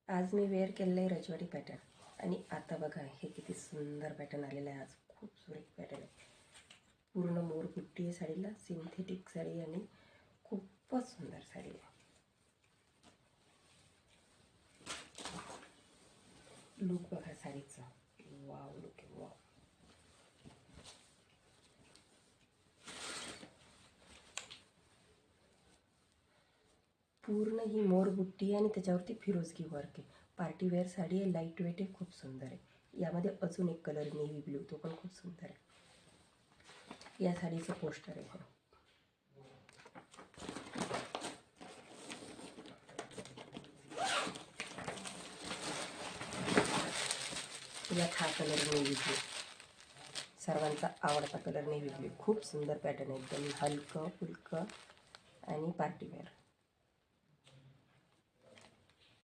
आज मी वेअर केलेलं आहे रजवाडी पॅटर्न आणि आता बघा हे किती सुंदर पॅटर्न आलेलं आहे. आज खूप सुरेख पॅटर्न आहे. पूर्ण मोरबुट्टी आहे साडीला, सिंथेटिक साडी आणि खूपच सुंदर साडी आहे. लुक बघा साडीचा, वाव लुक आहे वाव. पूर्ण ही मोरबुट्टी आणि त्याच्यावरती फिरोजकी वर्क आहे. पार्टी वेअर साडी आहे, लाईट वेट आहे, खूप सुंदर आहे. यामध्ये अजून एक कलर नेव्ही ब्ल्यू, तो पण खूप सुंदर आहे. या साडीचं पोस्टर आहे. यात हा कलर नेव्ही ब्ल्यू, सर्वांचा आवडता कलर नेव्ही ब्ल्यू. खूप सुंदर पॅटर्न आहे, एकदम हलकं फुलकं आणि पार्टी वेअर.